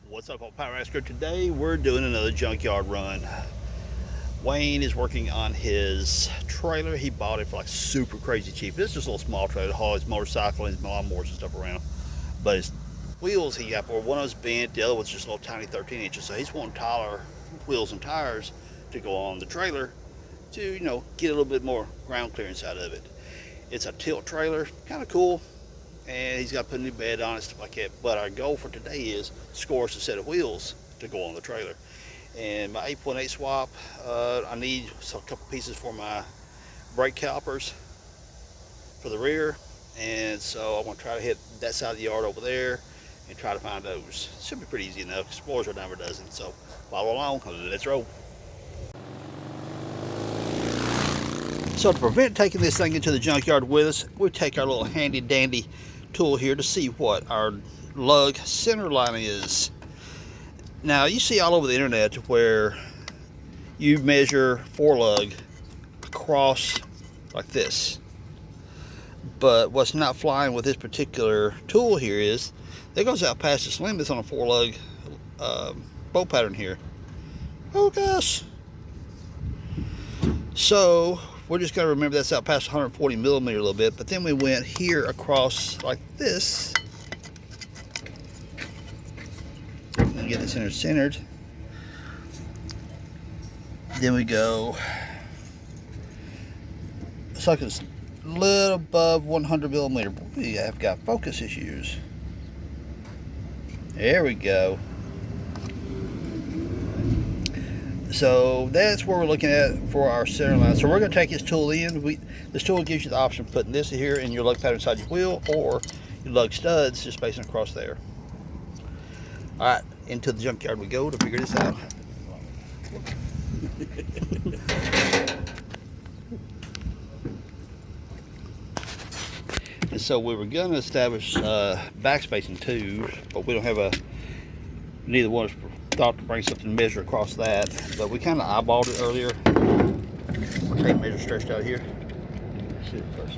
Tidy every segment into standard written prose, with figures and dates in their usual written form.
What's up, Power Master? Today we're doing another junkyard run. Wayne is working on his trailer. He bought it for like super crazy cheap. It's just a little small trailer to haul his motorcycle and his lawnmowers and stuff around. But his wheels he got for, one of them's bent, the other one's just a little tiny 13 inches. So he's wanting taller wheels and tires to go on the trailer to, get a little bit more ground clearance out of it. It's a tilt trailer, kind of cool. And he's got to put a new bed on it, stuff like that. But our goal for today is score us a set of wheels to go on the trailer. And my 8.8 swap, I need a couple pieces for my brake calipers for the rear. And so I'm going to try to hit that side of the yard over there and try to find those. Should be pretty easy enough. Explorers are never dozen. So follow along, let's roll. So to prevent taking this thing into the junkyard with us, we take our little handy dandy tool here to see what our lug center line is. Now you see all over the internet where you measure four lug across like this, but what's not flying with this particular tool here is it goes out past its limits on a four lug bolt pattern here. Oh gosh. So we're just going to remember that's out past 140 millimeter a little bit, but then we went here across like this. Get it centered. Then we go, it's like it's a little above 100 millimeter. We have got focus issues. There we go. So that's where we're looking at for our center line. So we're going to take this tool in. This tool gives you the option of putting this here in your lug pattern inside your wheel, or your lug studs just spacing across there. All right, into the junkyard we go to figure this out. And so we were going to establish backspacing too, but we don't have neither one of us thought to bring something to measure across that, but we kind of eyeballed it earlier. My tape measure stretched out here. Let's see it first.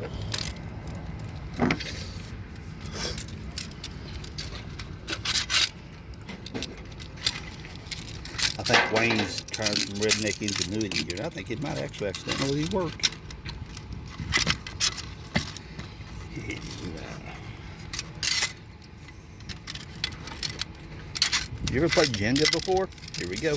I think Wayne's trying some redneck ingenuity here. I think it might actually accidentally work. You ever played Jenga before? Here we go.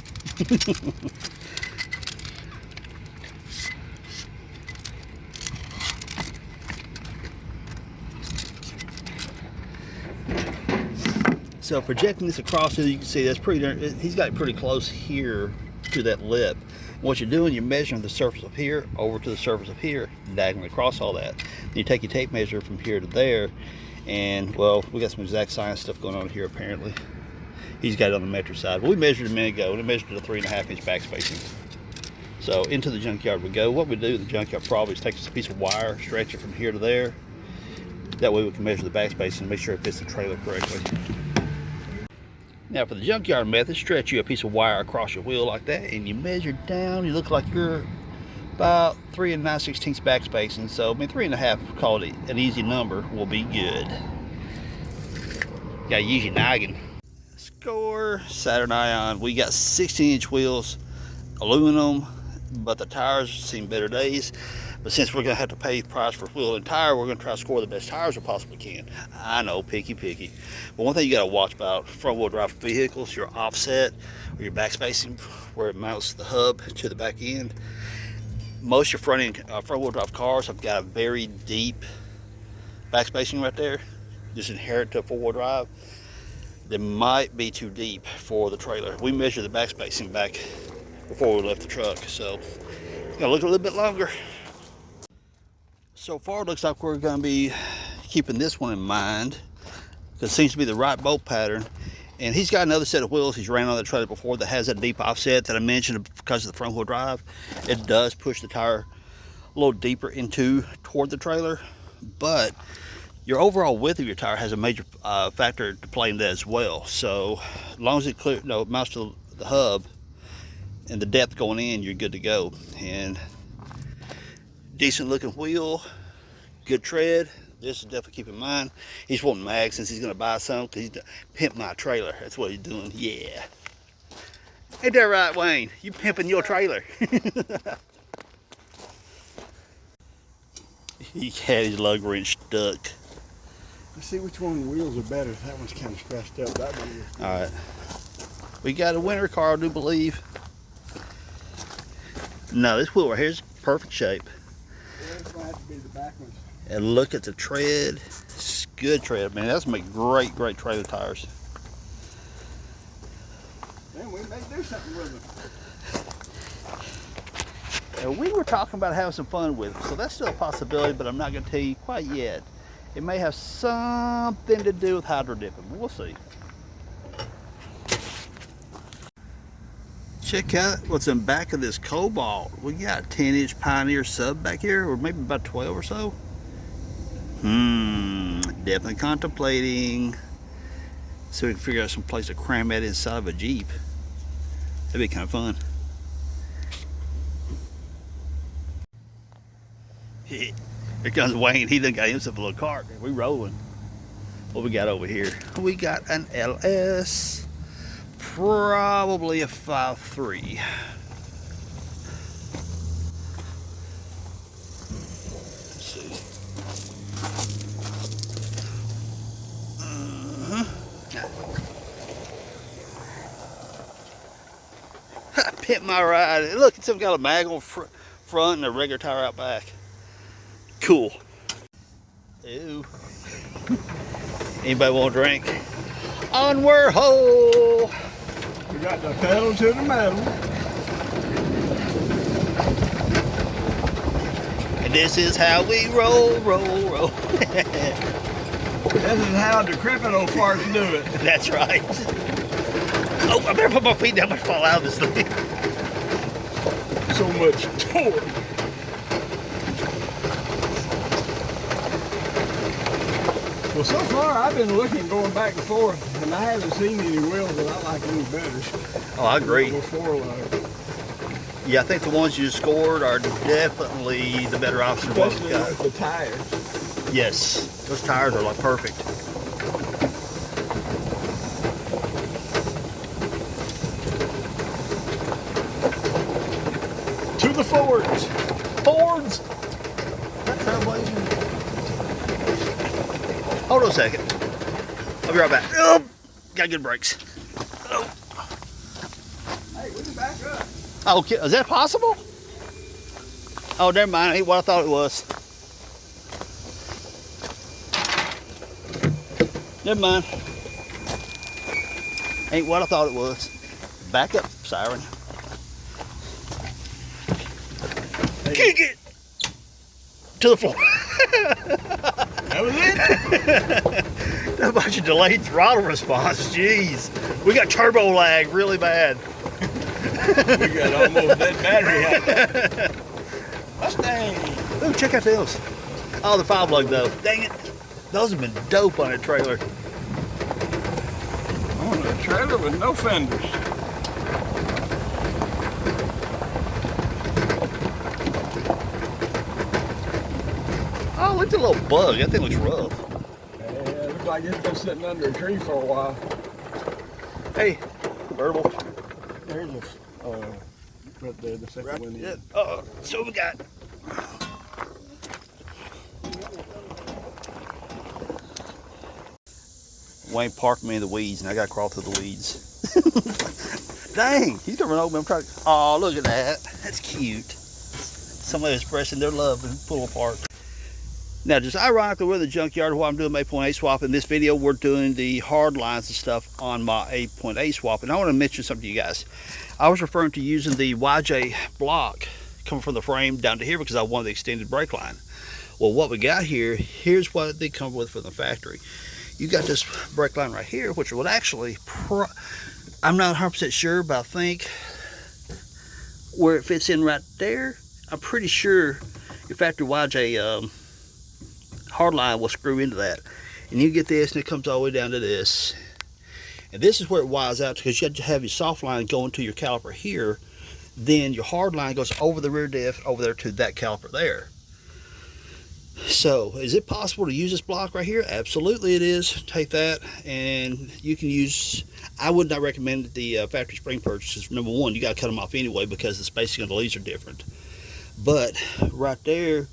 So projecting this across here, you can see that's pretty. He's got it pretty close here to that lip. And what you're doing, you're measuring the surface of here over to the surface of here, diagonally across all that. Then you take your tape measure from here to there, and well, we got some exact science stuff going on here apparently. He's got it on the metric side. But we measured a minute ago, and it measured a 3.5 inch backspacing. So into the junkyard we go. What we do in the junkyard probably is take this piece of wire, stretch it from here to there. That way we can measure the backspacing and make sure it fits the trailer correctly. Now for the junkyard method, stretch you a piece of wire across your wheel like that, and you measure down. You look like you're about 3 9/16 backspacing. So I mean 3.5, call it an easy number, will be good. You gotta use your noggin. Score Saturn Ion. We got 16-inch wheels, aluminum, but the tires seen better days. But since we're gonna have to pay the price for wheel and tire, we're gonna try to score the best tires we possibly can. I know, picky. But one thing you gotta watch about front-wheel drive vehicles, your offset or your backspacing, where it mounts the hub to the back end. Most of your front-wheel drive cars have got a very deep backspacing right there, just inherent to a four-wheel drive. That might be too deep for the trailer. We measured the backspacing back before we left the truck, so it's gonna look a little bit longer. So far it looks like we're gonna be keeping this one in mind, because it seems to be the right bolt pattern. And he's got another set of wheels he's ran on the trailer before that has that deep offset that I mentioned because of the front wheel drive. It does push the tire a little deeper toward the trailer, but your overall width of your tire has a major factor to play in that as well. So as long as it mounts to the hub and the depth going in, you're good to go. And decent looking wheel, good tread. This is definitely keep in mind. He's wanting mag since he's gonna buy some because he's pimp my trailer. That's what he's doing. Yeah. Ain't that right, Wayne? You pimping your trailer. He had his lug wrench stuck. Let's see which one of the wheels are better. That one's kind of scratched up. That one is. All right. We got a winter car, I do believe. No, this wheel right here is perfect shape. Yeah, this might have to be the back ones. And look at the tread. It's good tread, man. That's make great trailer tires. Man, we may do something with them. And we were talking about having some fun with it, so that's still a possibility, but I'm not going to tell you quite yet. It may have something to do with hydro dipping, but we'll see. Check out what's in back of this Cobalt. We got a 10-inch Pioneer sub back here, or maybe about 12 or so. Definitely contemplating. So we can figure out some place to cram that inside of a Jeep. That'd be kind of fun. Here comes Wayne. He done got himself a little cart. We rolling. What we got over here? We got an LS. Probably a 5.3. Let's see. Pimp my ride. Look, it's got a mag on front and a regular tire out back. Cool. Ew. Anybody want a drink? Onward ho! We got the pedal to the metal. And this is how we roll. This is how decrepit old farts do it. That's right. Oh, I better put my feet down. I might fall out of this thing. So much torque. Well, so far I've been looking, going back and forth, and I haven't seen any wheels that I like any better. Oh, I agree. Before, yeah, I think the ones you scored are definitely the better option. Especially with the tires. Yes, those tires are like perfect. To the Fords. Fords. That trailblazing. Hold on a second. I'll be right back. Oh, got good brakes. Oh. Hey, we can back up. Oh, okay. Is that possible? Oh, never mind. Ain't what I thought it was. Never mind. Ain't what I thought it was. Back up, siren. Kick it to the floor. That was it? That bunch of delayed throttle response. Jeez. We got turbo lag really bad. We got almost that battery out. Mustang. Oh, check out those. Oh, the 5 lug though. Dang it. Those have been dope on a trailer. On a trailer with no fenders. Oh, look at the little bug. That thing looks rough. Yeah, it looks like it's been sitting under a tree for a while. Hey, convertible. There's a, right there, the second one. Yeah. So what we got? Wayne parked me in the weeds, and I got to crawl through the weeds. Dang, he's gonna run over me. I'm trying. Oh, look at that. That's cute. Somebody expressing their love and pull apart. Now, just ironically, we're in the junkyard while I'm doing my 8.8 swap. In this video, we're doing the hard lines and stuff on my 8.8 swap. And I want to mention something to you guys. I was referring to using the YJ block coming from the frame down to here because I wanted the extended brake line. Well, what we got here, here's what they come with from the factory. You got this brake line right here, which would actually, I'm not 100% sure, but I think where it fits in right there, I'm pretty sure your factory YJ hard line will screw into that. And you get this, and it comes all the way down to this. And this is where it wires out, because you have to have your soft line going to your caliper here. Then your hard line goes over the rear diff, over there to that caliper there. So, is it possible to use this block right here? Absolutely it is. Take that and you can use, I would not recommend the factory spring purchases. Number one, you got to cut them off anyway because the spacing of the leads are different. But right there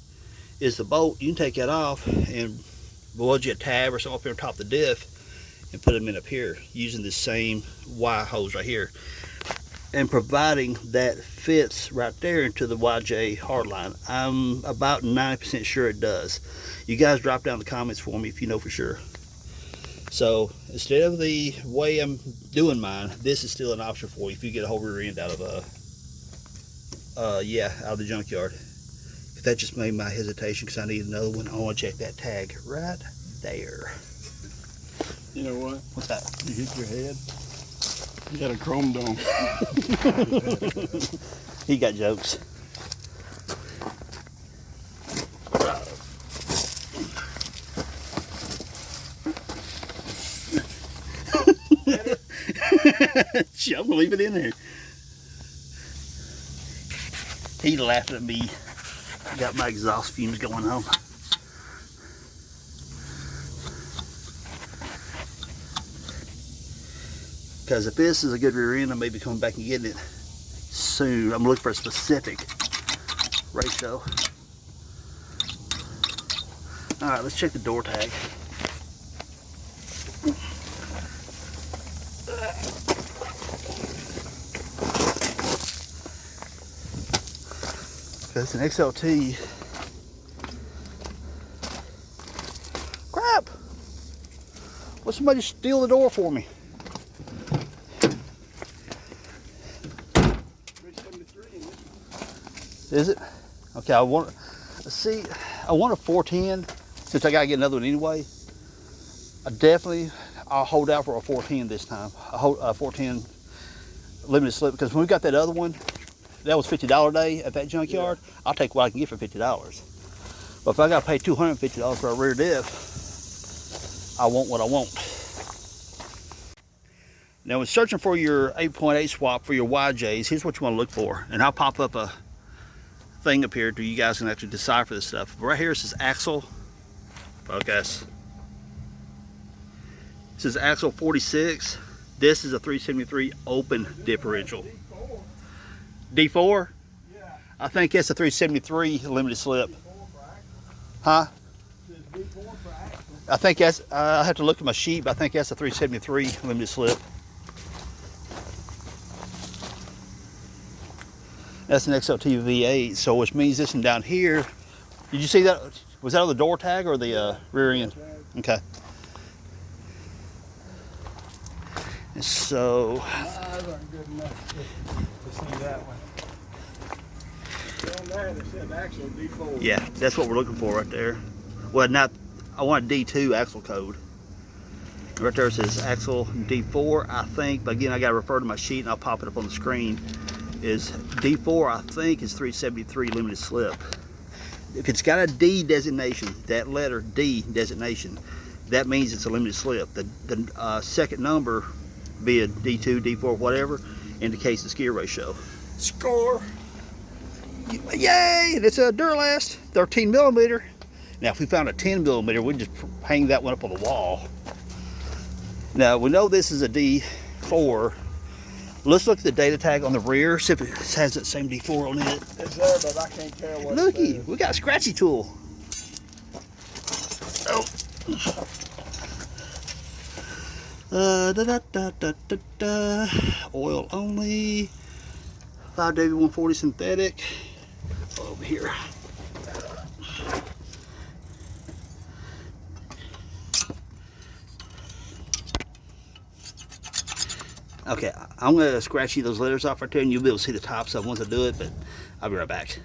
is the bolt. You can take that off and weld you a tab or something up here on top of the diff and put them in up here using the same Y hose right here. And providing that fits right there into the YJ hardline. I'm about 90% sure it does. You guys drop down the comments for me if you know for sure. So instead of the way I'm doing mine, this is still an option for you if you get a whole rear end out of out of the junkyard. But that just made my hesitation because I need another one. I want to check that tag right there. You know what? What's that? You hit your head. You got a chrome dome. He got jokes. I'm gonna leave it in there. He laughing at me. Got my exhaust fumes going on. Because if this is a good rear end, I may be coming back and getting it soon. I'm looking for a specific ratio. All right, let's check the door tag. Because it's an XLT. Crap! Will somebody steal the door for me? Is it? Okay, I want, see, I want a 410 since I gotta get another one anyway. I'll hold out for a 410 this time. I hold a 410 limited slip because when we got that other one, that was $50 a day at that junkyard. Yeah. I'll take what I can get for $50. But if I gotta pay $250 for a rear diff, I want what I want. Now when searching for your 8.8 swap for your YJs, here's what you wanna look for. And I'll pop up a thing up here so you guys can actually decipher this stuff. But right here it says axle. Focus. This is axle 46. This is a 373 open differential. D4? Yeah. I think that's a 373 limited slip. Huh? I think that's, I have to look at my sheet, but I think that's a 373 limited slip. That's an XLT V8, so which means this one down here, did you see that? Was that on the door tag or the rear end? Okay. And so. My eyes aren't good enough to see that one. On there it said axle D4. Yeah, that's what we're looking for right there. Well, not, I want a D2 axle code. Right there it says axle D4, I think, but again, I gotta refer to my sheet and I'll pop it up on the screen. Is D4, I think, is 373 limited slip. If it's got a D designation, that letter D designation, that means it's a limited slip. The second number, be a D2, D4, whatever, indicates the skier ratio. Score! Yay! It's a Duralast 13 millimeter. Now, if we found a 10 millimeter, we'd just hang that one up on the wall. Now, we know this is a D4. Let's look at the data tag on the rear, see if it has that same D4 on it. It's there, but I can't tell what Looky, we got a scratchy tool. Oh. Oil only. 5W140 synthetic. Over here. Okay, I'm gonna scratch you those letters off right there and you'll be able to see the tops of once I do it, but I'll be right back.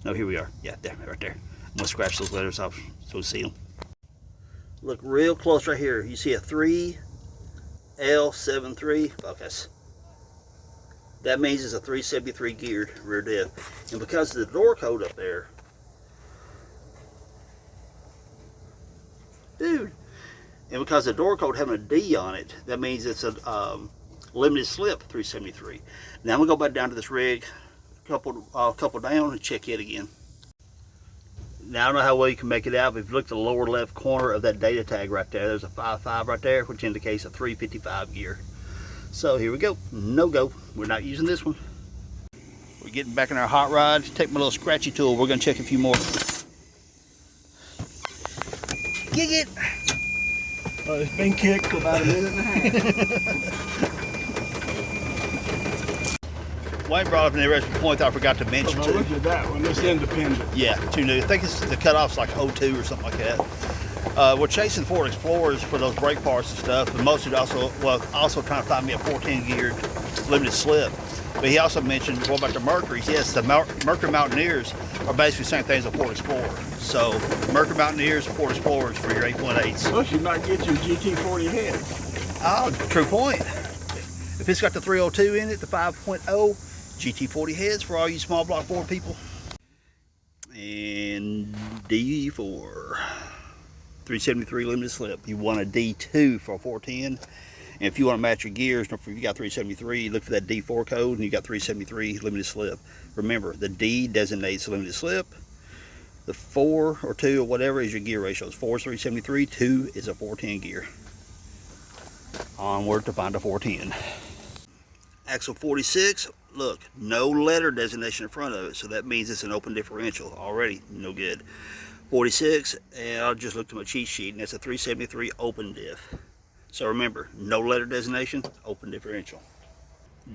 No, here we are. Yeah, there, right there. I'm gonna scratch those letters off so we see them. Look real close right here. You see a 3L73 focus. That means it's a 373 geared rear diff. And because of the door code up there, dude, and because the door code having a D on it, that means it's a limited slip 373. Now I'm gonna go back down to this rig, couple down, and check it again. Now, I don't know how well you can make it out, but if you look at the lower left corner of that data tag right there, there's a 5.5 right there, which indicates a 355 gear. So here we go. No go. We're not using this one. We're getting back in our hot rod. Take my little scratchy tool. We're going to check a few more. Gig it! Well, it's been kicked for about a minute and a half. Wayne brought up an interesting point that I forgot to mention too. Look at that one. It's independent. Yeah, too new. I think it's the cutoff's like 02 or something like that. We're chasing Ford Explorers for those brake parts and stuff, but mostly also trying to find me a 14 geared limited slip. But he also mentioned, what about the Mercuries? Yes, the Mercury Mountaineers are basically the same thing as a Ford Explorer. So Mercury Mountaineers and Ford Explorers for your 8.8s. Plus you might get your GT40 head. Oh, true point. If it's got the 302 in it, the 5.0, GT40 heads for all you small block Ford people. And D4. 373 limited slip. You want a D2 for a 410. And if you want to match your gears, if you got 373, you look for that D4 code and you got 373 limited slip. Remember, the D designates limited slip. The 4 or 2 or whatever is your gear ratios. 4 is 373, 2 is a 410 gear. Onward to find a 410. Axle 46, look, no letter designation in front of it, so that means it's an open differential. Already no good. 46, and I just looked at my cheat sheet, and it's a 373 open diff. So remember, no letter designation, open differential.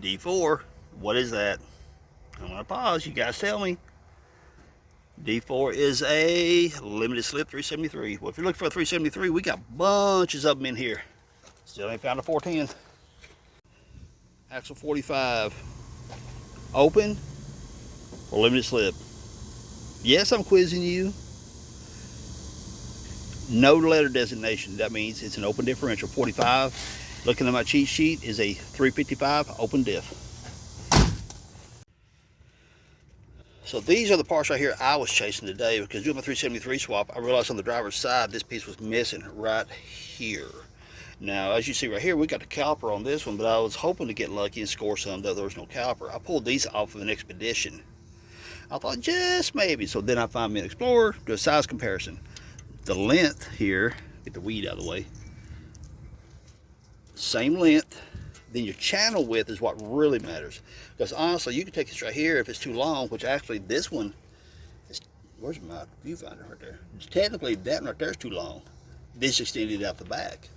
D4, what is that? I'm gonna pause, you guys tell me. D4 is a limited slip 373. Well, if you're looking for a 373, we got bunches of them in here. Still ain't found a 410. Axle 45, open or limited slip? Yes, I'm quizzing you. No letter designation. That means it's an open differential. 45, looking at my cheat sheet, is a 355 open diff. So these are the parts right here I was chasing today, because doing my 373 swap, I realized on the driver's side this piece was missing right here. Now, as you see right here, we got the caliper on this one, but I was hoping to get lucky and score some, though there was no caliper. I pulled these off of an Expedition. I thought just maybe. So then I find me an Explorer, do a size comparison. The length here, get the weed out of the way, same length. Then your channel width is what really matters. Because honestly, you can take this right here if it's too long, which actually this one is, where's my viewfinder right there? It's technically that right there is too long. This extended out the back.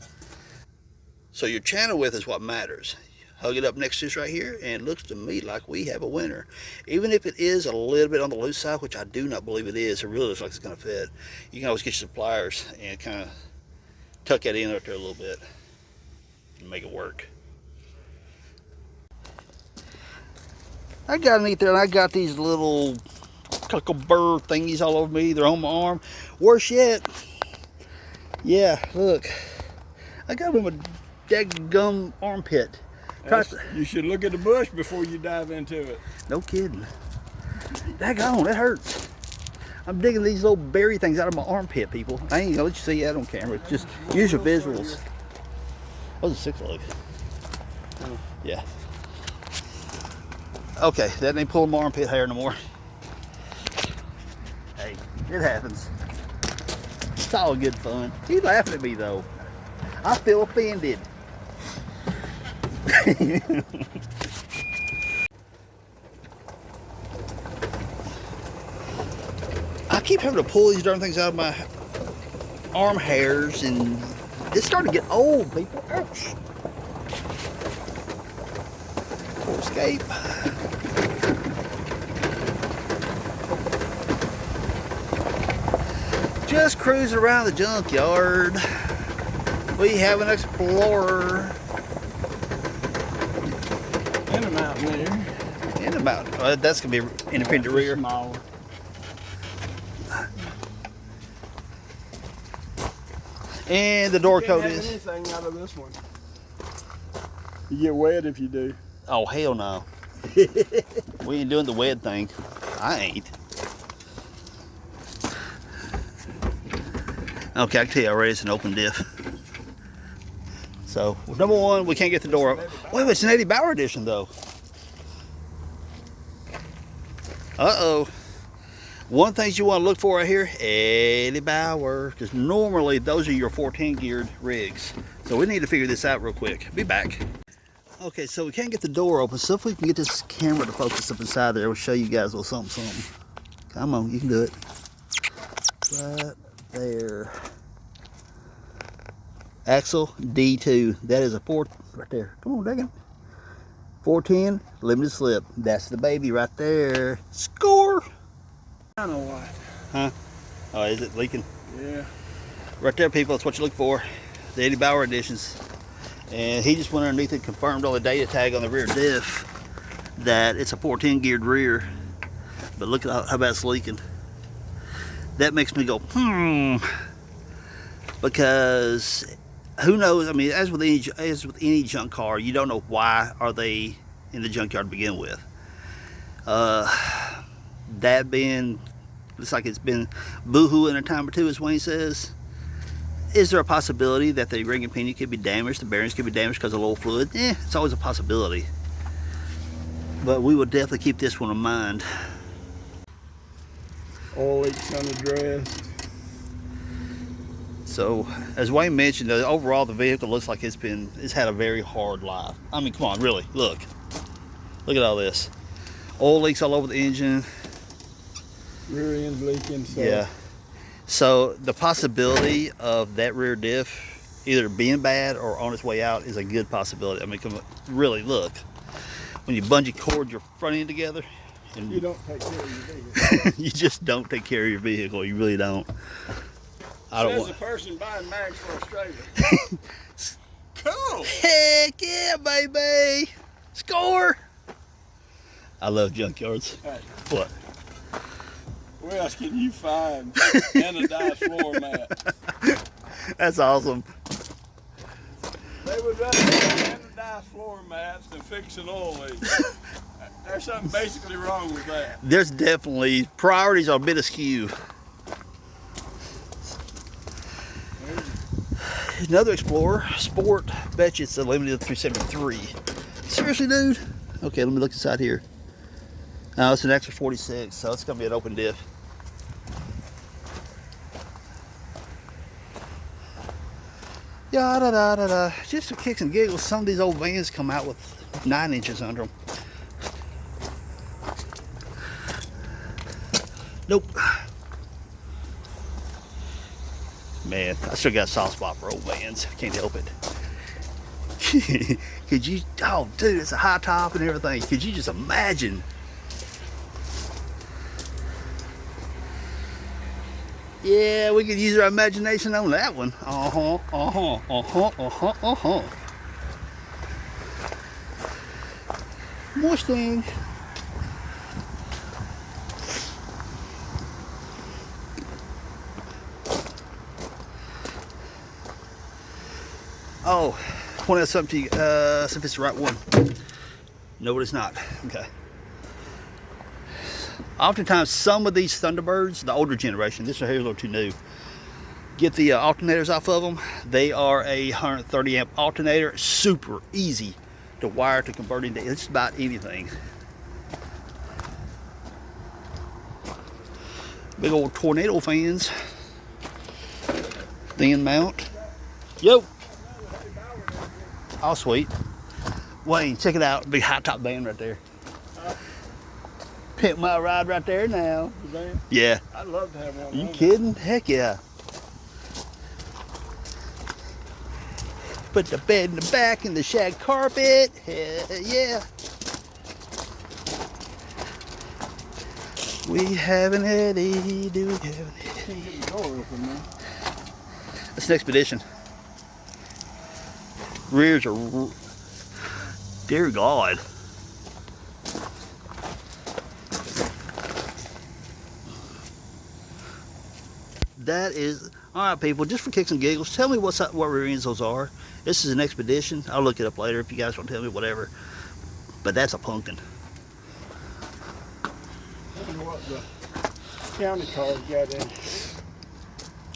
So your channel width is what matters. Hug it up next to this right here, and it looks to me like we have a winner. Even if it is a little bit on the loose side, which I do not believe it is, it really looks like it's gonna fit. You can always get your pliers and kind of tuck that in right there a little bit and make it work. I got underneath there and I got these little cuckle burr thingies all over me. They're on my arm. Worse yet, yeah, look, I got them in my daggum armpit. You should look at the bush before you dive into it. No kidding. Daggone, it hurts. I'm digging these little berry things out of my armpit, people. I ain't gonna let you see that on camera. Just use your visuals. Oh, it's a 6-leg. Yeah. Okay, that ain't pulling my armpit hair no more. Hey, it happens. It's all good fun. He's laughing at me though. I feel offended. I keep having to pull these darn things out of my arm hairs, and it's starting to get old, people. Ouch. Poor escape. Just cruising around the junkyard. We have an Explorer. In the mountain there. In the mountain. That's going to be independent rear. Smaller. And the door You coat can't have is. anything out of this one. You get wet if you do. Oh, hell no. We ain't doing the wed thing. I ain't. Okay, I can tell you already it's an open diff. So, number one, we can't get the door up. Wait, it's an Eddie Bauer edition though. Uh-oh. One thing you want to look for right here, Eddie Bauer, because normally those are your 14 geared rigs. So we need to figure this out real quick. Be back. Okay, so we can't get the door open, so if we can get this camera to focus up inside there, we'll show you guys a little something. Come on, you can do it. Right there. Axle D2. That is a 4, right there. Come on, Dagan. 410, limited slip. That's the baby right there. Score! I know why. Huh? Oh, is it leaking? Yeah. Right there, people, that's what you look for. The Eddie Bauer editions. And he just went underneath and confirmed on the data tag on the rear diff that it's a 410 geared rear. But look at how bad it's leaking. That makes me go, because who knows? I mean, as with any junk car, you don't know why are they in the junkyard to begin with. That being, looks like it's been boo-hooing a time or two, as Wayne says. Is there a possibility that the ring and pinion could be damaged, the bearings could be damaged because of low fluid? It's always a possibility. But we will definitely keep this one in mind. Oil leaks unaddressed. So, as Wayne mentioned, overall the vehicle looks like it's had a very hard life. I mean, come on, really, look at all this. Oil leaks all over the engine. Rear end's leaking. So. Yeah. So the possibility of that rear diff either being bad or on its way out is a good possibility. I mean, really look. When you bungee cord your front end together, and you don't take care of your vehicle. you just don't take care of your vehicle. You really don't. Says the person buying mags for Australia. Cool. Heck yeah, baby! Score! I love junkyards. Hey. What? Where else can you find anodized floor mat? That's awesome. They would rather have anodized floor mats than fix an oil leak. There's something basically wrong with that. There's definitely, priorities are a bit askew. Another Explorer Sport. Bet you it's a limited 373. Seriously, dude? Okay, let me look inside here. No, it's an extra 46, so it's gonna be an open diff. Yada da da da. Just for kicks and giggles, some of these old vans come out with 9 inches under them. Nope. Man, I still got a soft spot for old vans. Can't help it. Could you, oh dude, it's a high top and everything. Could you just imagine? Yeah, we could use our imagination on that one. Mustang. Oh, I want to ask something to you, see if it's the right one. No, it's not. Okay. Oftentimes, some of these Thunderbirds, the older generation, this is a little too new, get the alternators off of them. They are a 130 amp alternator, super easy to wire to convert into just about anything. Big old tornado fans. Thin mount. Yo. Oh, sweet. Wayne, check it out. Big high top band right there. Pimp my ride right there now. Yeah. I'd love to have one. You kidding? Heck yeah. Put the bed in the back and the shag carpet. Hell yeah. We have an Eddie. Do we have an Eddie? Can't get the door open, man. It's an Expedition. Rears are, dear God. That is, all right, people, just for kicks and giggles, tell me what rear ends those are. This is an Expedition. I'll look it up later if you guys want to tell me, whatever. But that's a pumpkin. I don't know what the county car's got in.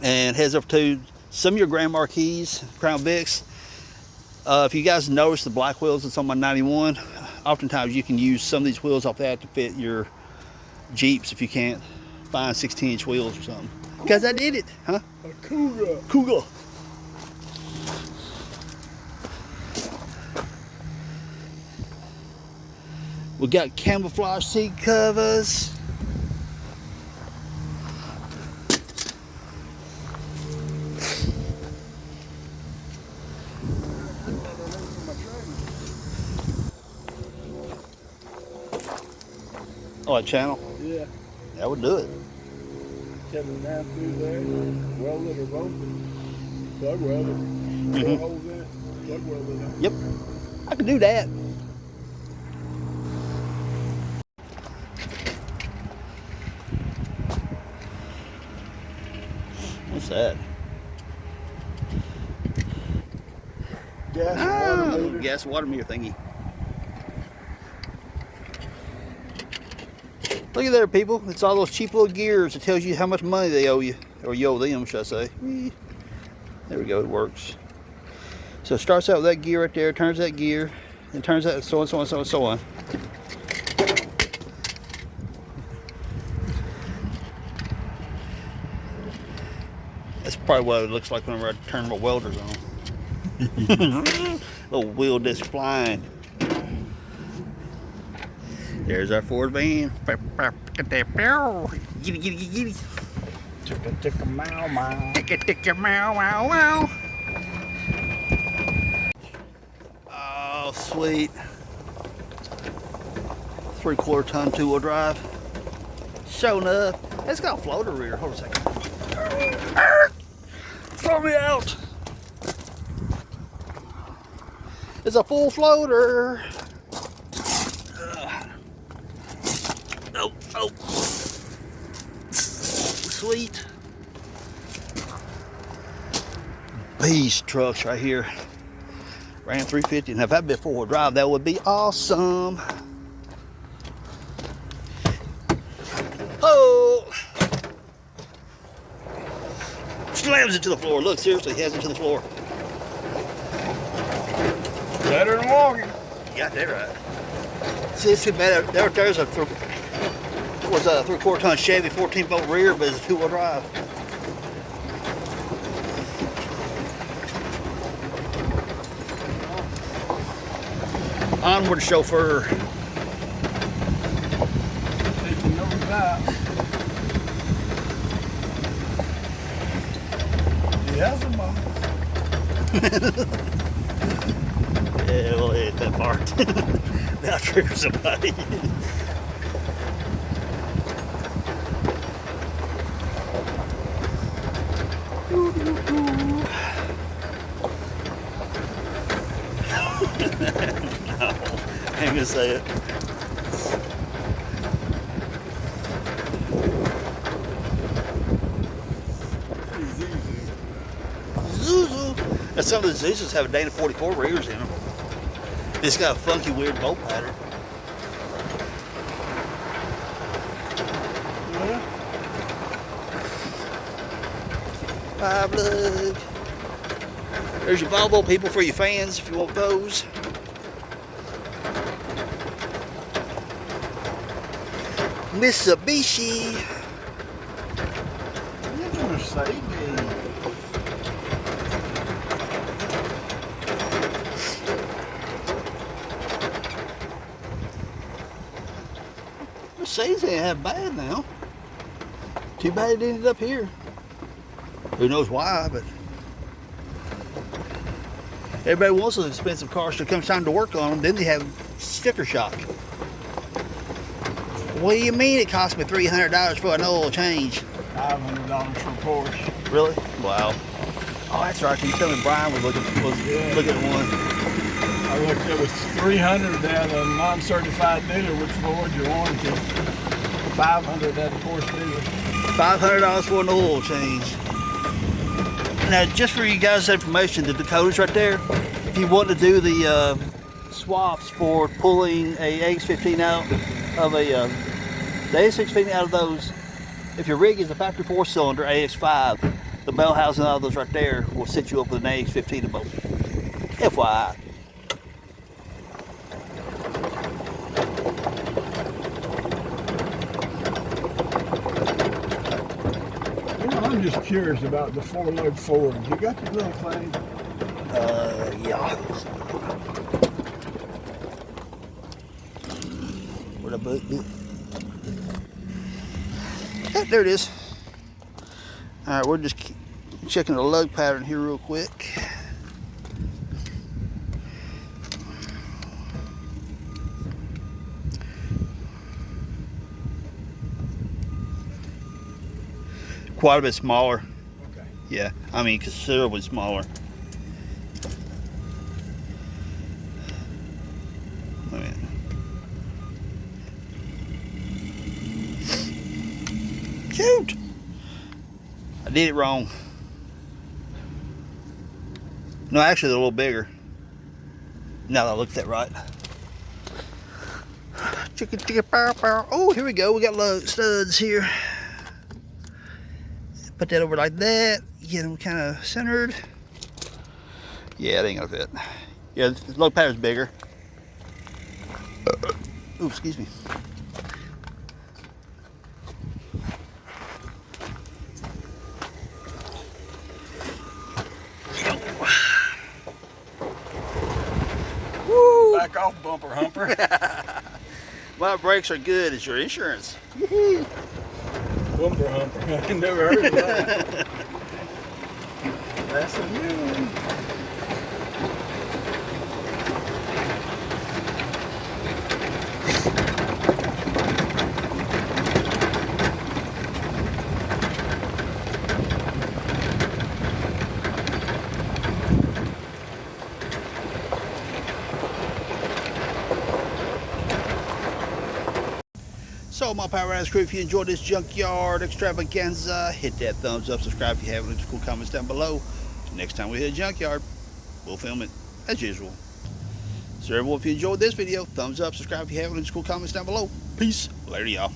And heads up to some of your Grand Marquis, Crown Vics. If you guys notice the black wheels that's on my 91, oftentimes you can use some of these wheels off that to fit your Jeeps if you can't. fine 16-inch wheels or something. Because I did it, huh? A cougar. Cougar. We got camouflage seat covers. Oh, a channel? Yeah. That would do it. Coming down through there, welded or bolted. Plug welded. Four holes in it, plug welded it. Yep. I could do that. What's that? Gas and water meter. Gas water meter thingy. Look at there, people. It's all those cheap little gears that tells you how much money they owe you. Or you owe them, should I say. There we go, it works. So it starts out with that gear right there, turns that gear, and turns that so on, so on, so on, so on. That's probably what it looks like whenever I turn my welders on. Little wheel disc flying. There's our Ford van. Giddy, giddy, giddy, giddy. Ticka, meow, meow. Ticka, meow, wow, wow. Oh, sweet. 3/4 ton 2-wheel drive. Showing up. It's got a floater rear. Hold a second. Throw me out. It's a full floater. Oh, oh. Sweet. Beast trucks right here. Ran 350, and if that'd be a 4-wheel drive, that would be awesome. Oh! Slams it to the floor. Look, seriously, he has it to the floor. Better than walking. You got that right. See, it's too bad. There's a 3/4 ton Chevy 14-bolt rear, but it's a 2-wheel drive. Onward, chauffeur. Taking those out. Yes, mom. Yeah, we'll hit that part. Now trigger somebody. No, I ain't gonna say it. Zuzu. Now some of the Zuzus have a Dana 44 rears in them. It's got a funky, weird bolt pattern. Yeah. Five lug. There's your Volvo, people, for your fans if you want those. Mitsubishi. Look at Mercedes. Mercedes ain't half bad now. Too bad it ended up here. Who knows why, but everybody wants those expensive cars, so it comes time to work on them, then they have sticker shock. What do you mean it cost me $300 for an oil change? $500 for Porsche. Really? Wow. Oh, that's right. Can you tell me Brian was looking at one? I looked, it was $300 at a non-certified dealer, which Ford you warranty. $500 at a Porsche dealer. $500 for an oil change. Now, just for you guys' information, the Dakotas right there, if you want to do the swaps for pulling a AX15 out of the AX15 out of those, if your rig is a factory 4-cylinder AX5, the bell housing out of those right there will set you up with an AX15 of both. FYI. I'm just curious about the 4-lug Ford. You got your little thing? Yeah. Where'd I boot it? Yeah, there it is. All right, we're just checking the lug pattern here real quick. Quite a bit smaller. Okay. Yeah, I mean considerably smaller. Wait a minute. Shoot! I did it wrong. No, actually they're a little bigger. Now that I looked at that right. Chicken, chicken, pow, pow. Oh, here we go. We got studs here. Put that over like that. Get them kind of centered. Yeah, it ain't gonna fit. Yeah, the lug pattern's bigger. Ooh, excuse me. Woo! Back off, bumper humper. My brakes are good as your insurance. Bumper humper. I never heard of that. That's a new one. So, my Power Rangers crew, if you enjoyed this junkyard extravaganza, hit that thumbs up, subscribe if you haven't, leave some cool comments down below. Next time we hit a junkyard, we'll film it as usual. So everyone, if you enjoyed this video, thumbs up, subscribe if you haven't, leave some cool comments down below. Peace. Later, y'all.